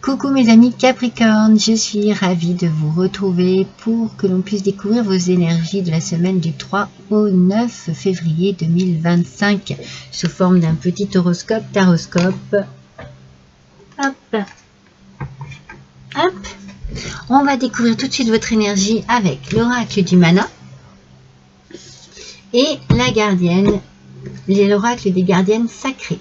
Coucou mes amis Capricorne, je suis ravie de vous retrouver pour que l'on puisse découvrir vos énergies de la semaine du 3 au 9 février 2025 sous forme d'un petit horoscope, taroscope. Hop, hop. On va découvrir tout de suite votre énergie avec l'oracle du mana et la gardienne, l'oracle des gardiennes sacrées.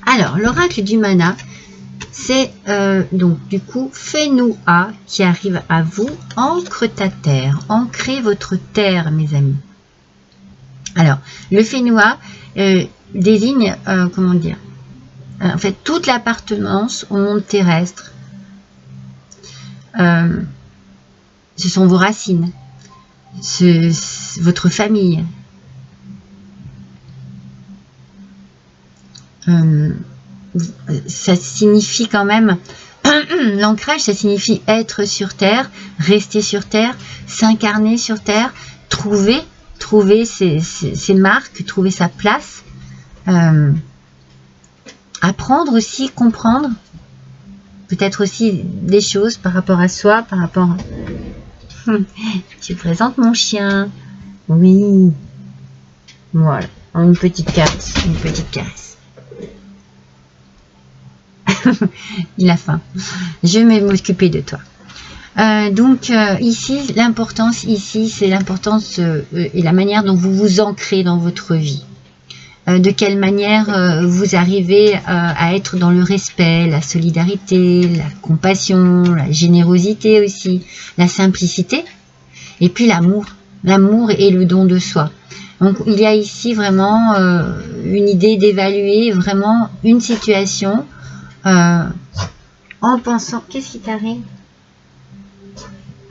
Alors, l'oracle du mana, c'est donc du coup Fenua qui arrive à vous. Ancre ta terre, ancrez votre terre, mes amis. Alors, le Fenua désigne, comment dire, en fait, toute l'appartenance au monde terrestre. Ce sont vos racines, votre famille. Ça signifie quand même l'ancrage, ça signifie être sur terre, rester sur terre, s'incarner sur terre, trouver ses marques, trouver sa place, apprendre aussi, comprendre peut-être aussi des choses par rapport à soi, par rapport je présente mon chien, oui, voilà, une petite caresse, il a faim. Je vais m'occuper de toi. Donc ici, l'importance ici, c'est l'importance et la manière dont vous vous ancrez dans votre vie. De quelle manière vous arrivez à être dans le respect, la solidarité, la compassion, la générosité aussi, la simplicité, et puis l'amour. L'amour et le don de soi. Donc il y a ici vraiment une idée d'évaluer vraiment une situation en pensant, qu'est-ce qui t'arrive?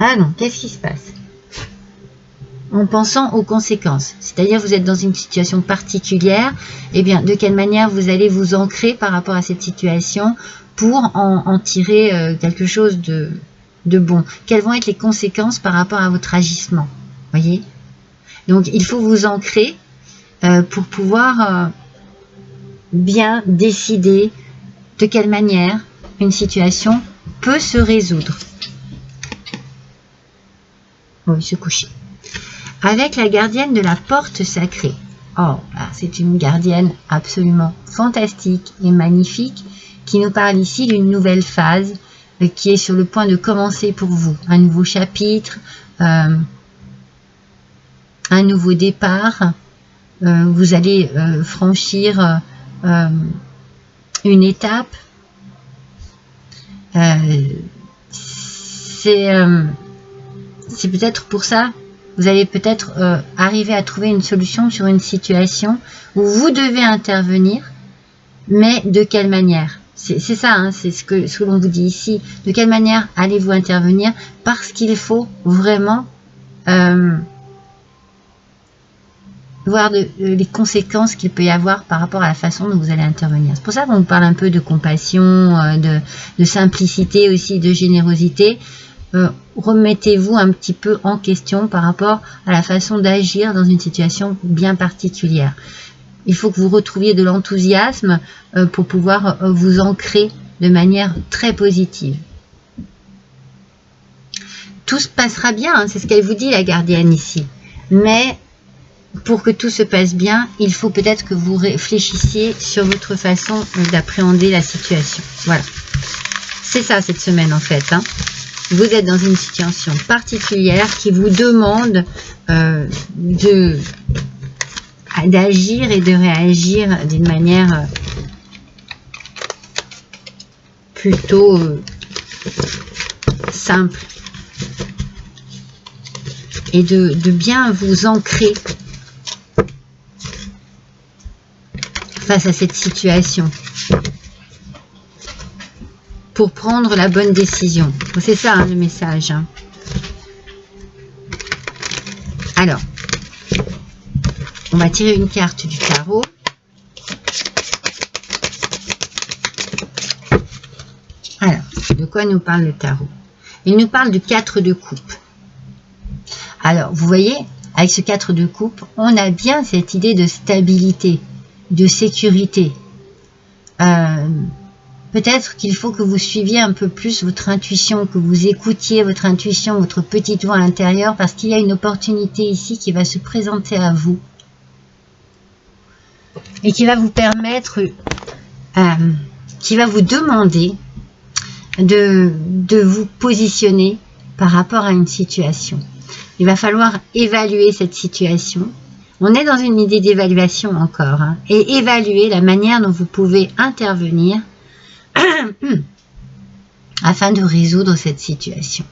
Ah non, qu'est-ce qui se passe? En pensant aux conséquences, c'est-à-dire vous êtes dans une situation particulière, et bien de quelle manière vous allez vous ancrer par rapport à cette situation pour en tirer quelque chose de bon. Quelles vont être les conséquences par rapport à votre agissement, voyez? Donc il faut vous ancrer pour pouvoir bien décider de quelle manière une situation peut se résoudre. Oui, se coucher. Avec la gardienne de la porte sacrée. Oh, c'est une gardienne absolument fantastique et magnifique qui nous parle ici d'une nouvelle phase qui est sur le point de commencer pour vous. Un nouveau chapitre, un nouveau départ. Vous allez franchir une étape. C'est peut-être pour ça, vous allez peut-être arriver à trouver une solution sur une situation où vous devez intervenir, mais de quelle manière? C'est ça, hein, c'est ce que l'on vous dit ici. De quelle manière allez-vous intervenir? Parce qu'il faut vraiment voir les conséquences qu'il peut y avoir par rapport à la façon dont vous allez intervenir. C'est pour ça qu'on vous parle un peu de compassion, de simplicité aussi, de générosité. Remettez-vous un petit peu en question par rapport à la façon d'agir dans une situation bien particulière. Il faut que vous retrouviez de l'enthousiasme pour pouvoir vous ancrer de manière très positive. Tout se passera bien, hein, c'est ce qu'elle vous dit la gardienne ici. Mais pour que tout se passe bien, il faut peut-être que vous réfléchissiez sur votre façon d'appréhender la situation. Voilà. C'est ça cette semaine en fait. Hein. Vous êtes dans une situation particulière qui vous demande d'agir et de réagir d'une manière plutôt simple et de bien vous ancrer face à cette situation pour prendre la bonne décision. C'est ça hein, le message. Hein. Alors, on va tirer une carte du tarot. Alors, de quoi nous parle le tarot? Il nous parle du 4 de coupe. Alors, vous voyez, avec ce 4 de coupe, on a bien cette idée de stabilité, de sécurité. peut-être qu'il faut que vous suiviez un peu plus votre intuition, que vous écoutiez votre intuition, votre petite voix à l'intérieur, parce qu'il y a une opportunité ici qui va se présenter à vous et qui va vous permettre, qui va vous demander de vous positionner par rapport à une situation. Il va falloir évaluer cette situation. On est dans une idée d'évaluation encore, hein, et évaluer la manière dont vous pouvez intervenir afin de résoudre cette situation.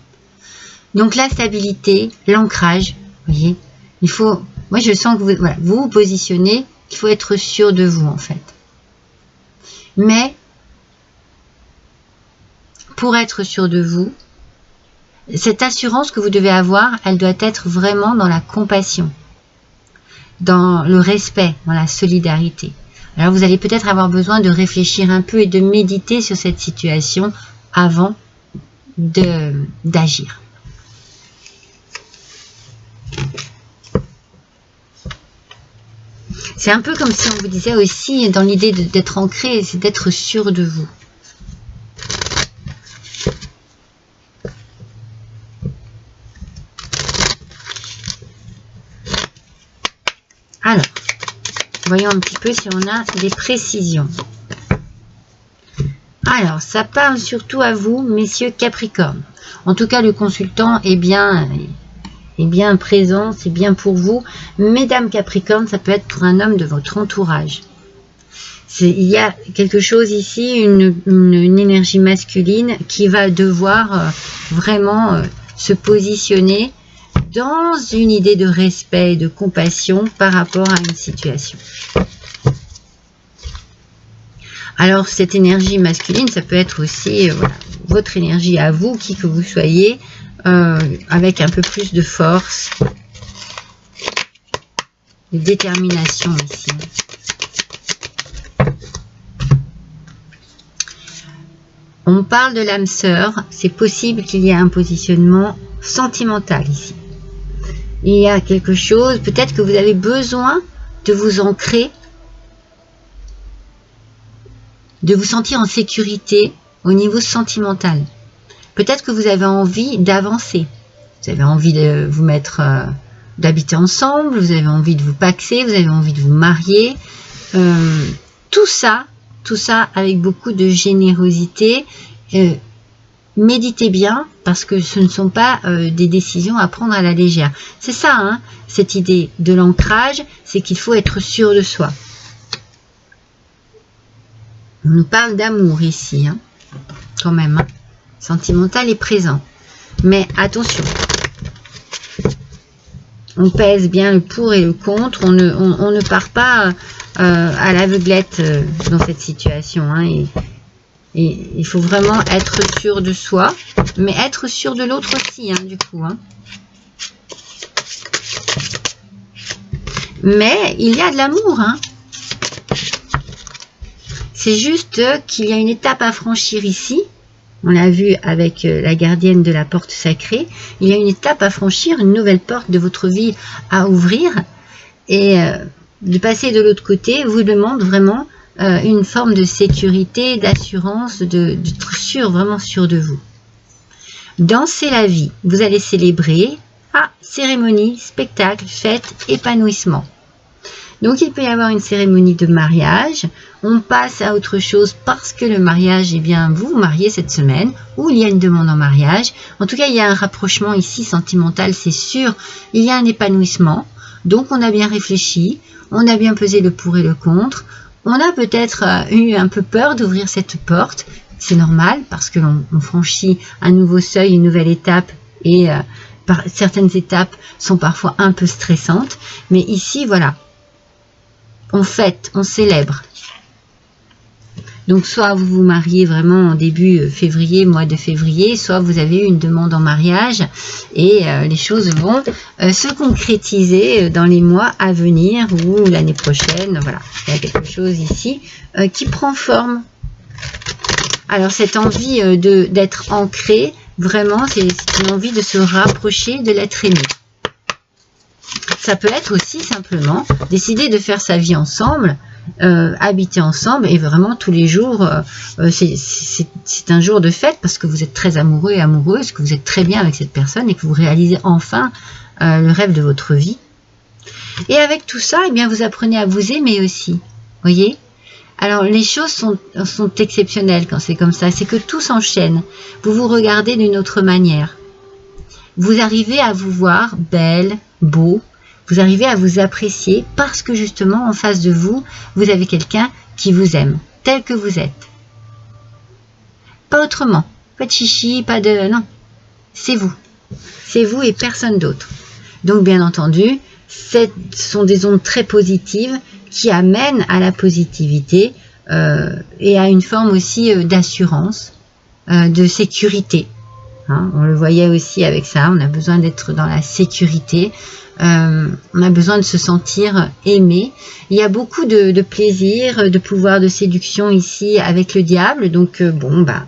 Donc la stabilité, l'ancrage, vous voyez, il faut, moi je sens que vous, voilà, vous vous positionnez, il faut être sûr de vous en fait. Mais pour être sûr de vous, cette assurance que vous devez avoir, elle doit être vraiment dans la compassion, dans le respect, dans la solidarité. Alors vous allez peut-être avoir besoin de réfléchir un peu et de méditer sur cette situation avant d'agir. C'est un peu comme si on vous disait aussi, dans l'idée d'être ancré, c'est d'être sûr de vous. Alors, voyons un petit peu si on a des précisions. Alors, ça parle surtout à vous, messieurs Capricorne. En tout cas, le consultant est bien présent, c'est bien pour vous. Mesdames Capricorne, ça peut être pour un homme de votre entourage. Il y a quelque chose ici, une énergie masculine qui va devoir vraiment se positionner dans une idée de respect et de compassion par rapport à une situation. Alors cette énergie masculine, ça peut être aussi voilà, votre énergie à vous, qui que vous soyez, avec un peu plus de force, de détermination ici. On parle de l'âme sœur, c'est possible qu'il y ait un positionnement sentimental ici. Il y a quelque chose, peut-être que vous avez besoin de vous ancrer, de vous sentir en sécurité au niveau sentimental. Peut-être que vous avez envie d'avancer. Vous avez envie de vous mettre, d'habiter ensemble, vous avez envie de vous paxer, vous avez envie de vous marier. Tout ça avec beaucoup de générosité. Méditez bien, parce que ce ne sont pas des décisions à prendre à la légère. C'est ça, hein, cette idée de l'ancrage, c'est qu'il faut être sûr de soi. On nous parle d'amour ici, hein, quand même. Hein. Sentimental est présent. Mais attention, on pèse bien le pour et le contre. On ne part pas à l'aveuglette dans cette situation. Hein, et il faut vraiment être sûr de soi, mais être sûr de l'autre aussi, hein, du coup. Hein. Mais il y a de l'amour. Hein. C'est juste qu'il y a une étape à franchir ici. On l'a vu avec la gardienne de la porte sacrée. Il y a une étape à franchir, une nouvelle porte de votre vie à ouvrir. Et de passer de l'autre côté vous demande vraiment une forme de sécurité, d'assurance, d'être sûr, vraiment sûr de vous. Dansez la vie. Vous allez célébrer. Cérémonie, spectacle, fête, épanouissement. Donc il peut y avoir une cérémonie de mariage. On passe à autre chose parce que le mariage, eh bien, vous vous mariez cette semaine, ou il y a une demande en mariage. En tout cas, il y a un rapprochement ici sentimental, c'est sûr. Il y a un épanouissement. Donc on a bien réfléchi, on a bien pesé le pour et le contre. On a peut-être eu un peu peur d'ouvrir cette porte. C'est normal parce que l'on franchit un nouveau seuil, une nouvelle étape, et certaines étapes sont parfois un peu stressantes. Mais ici, voilà, on fête, on célèbre. Donc soit vous vous mariez vraiment en début février, mois de février, soit vous avez eu une demande en mariage et les choses vont se concrétiser dans les mois à venir ou l'année prochaine. Voilà, il y a quelque chose ici qui prend forme. Alors cette envie d'être ancré, vraiment c'est une envie de se rapprocher de l'être aimé. Ça peut être aussi simplement décider de faire sa vie ensemble habiter ensemble et vraiment tous les jours, c'est un jour de fête parce que vous êtes très amoureux et amoureuse, que vous êtes très bien avec cette personne et que vous réalisez enfin le rêve de votre vie. Et avec tout ça, eh bien, vous apprenez à vous aimer aussi, voyez. Alors, les choses sont exceptionnelles quand c'est comme ça, c'est que tout s'enchaîne. Vous vous regardez d'une autre manière. Vous arrivez à vous voir belle, beau, vous arrivez à vous apprécier parce que justement, en face de vous, vous avez quelqu'un qui vous aime, tel que vous êtes. Pas autrement, pas de chichi, pas de... Non, c'est vous. C'est vous et personne d'autre. Donc, bien entendu, ce sont des ondes très positives qui amènent à la positivité et à une forme aussi d'assurance, de sécurité. Hein, on le voyait aussi avec ça, on a besoin d'être dans la sécurité, on a besoin de se sentir aimé. Il y a beaucoup de plaisir, de pouvoir de séduction ici avec le diable, donc bon, bah...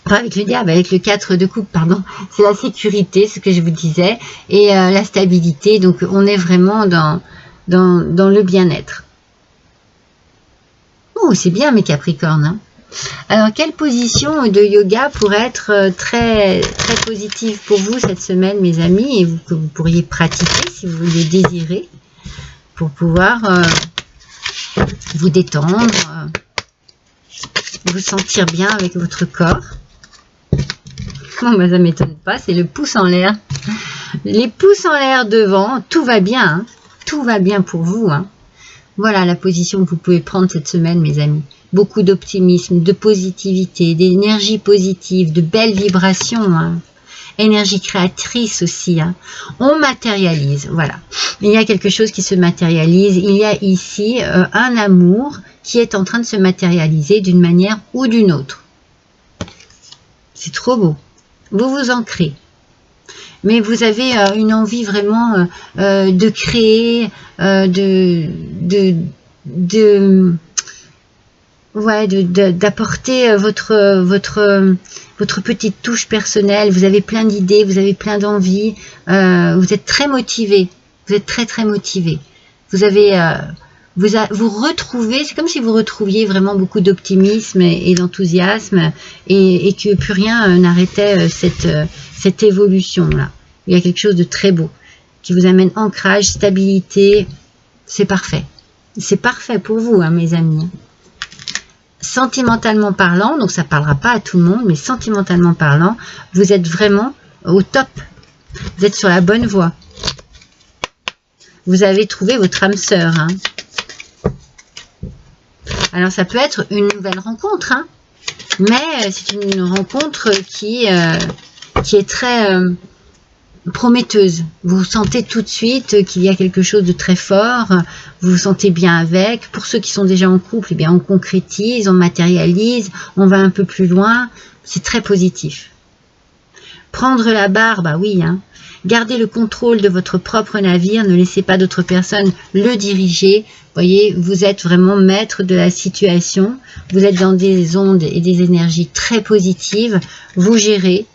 avec le diable, avec le 4 de coupe, pardon, c'est la sécurité, ce que je vous disais, et la stabilité, donc on est vraiment dans le bien-être. Oh, c'est bien mes Capricornes, hein. Alors, quelle position de yoga pourrait être très, très positive pour vous cette semaine, mes amis, et que vous pourriez pratiquer si vous le désirez, pour pouvoir vous détendre, vous sentir bien avec votre corps. Bon, bah, ça ne m'étonne pas, c'est le pouce en l'air. Les pouces en l'air devant, tout va bien, hein. Tout va bien pour vous, hein. Voilà la position que vous pouvez prendre cette semaine, mes amis. Beaucoup d'optimisme, de positivité, d'énergie positive, de belles vibrations, hein. Énergie créatrice aussi, hein. On matérialise, voilà. Il y a quelque chose qui se matérialise. Il y a ici un amour qui est en train de se matérialiser d'une manière ou d'une autre. C'est trop beau. Vous vous ancrez. Mais vous avez une envie vraiment de créer, d'apporter votre petite touche personnelle. Vous avez plein d'idées, vous avez plein d'envies, vous êtes très motivé, vous êtes très très motivé. Vous avez vous retrouvez, c'est comme si vous retrouviez vraiment beaucoup d'optimisme et d'enthousiasme et que plus rien n'arrêtait cette évolution-là. Il y a quelque chose de très beau qui vous amène ancrage, stabilité, c'est parfait. C'est parfait pour vous, hein, mes amis. Sentimentalement parlant, donc ça ne parlera pas à tout le monde, mais sentimentalement parlant, vous êtes vraiment au top. Vous êtes sur la bonne voie. Vous avez trouvé votre âme sœur, hein. Alors, ça peut être une nouvelle rencontre, hein, mais c'est une rencontre qui est très prometteuse. Vous sentez tout de suite qu'il y a quelque chose de très fort, vous vous sentez bien avec. Pour ceux qui sont déjà en couple, eh bien, on concrétise, on matérialise, on va un peu plus loin. C'est très positif. Prendre la barre, bah oui, hein. Gardez le contrôle de votre propre navire, ne laissez pas d'autres personnes le diriger. Voyez, vous êtes vraiment maître de la situation, vous êtes dans des ondes et des énergies très positives, vous gérez,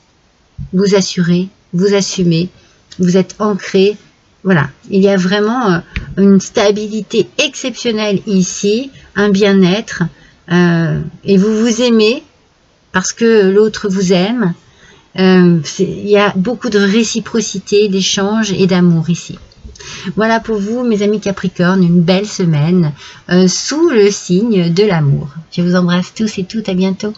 vous assurez, vous assumez, vous êtes ancré. Voilà, il y a vraiment une stabilité exceptionnelle ici, un bien-être, et vous vous aimez parce que l'autre vous aime. Il y a beaucoup de réciprocité, d'échange et d'amour ici. Voilà pour vous, mes amis Capricorne, une belle semaine sous le signe de l'amour. Je vous embrasse tous et toutes, à bientôt.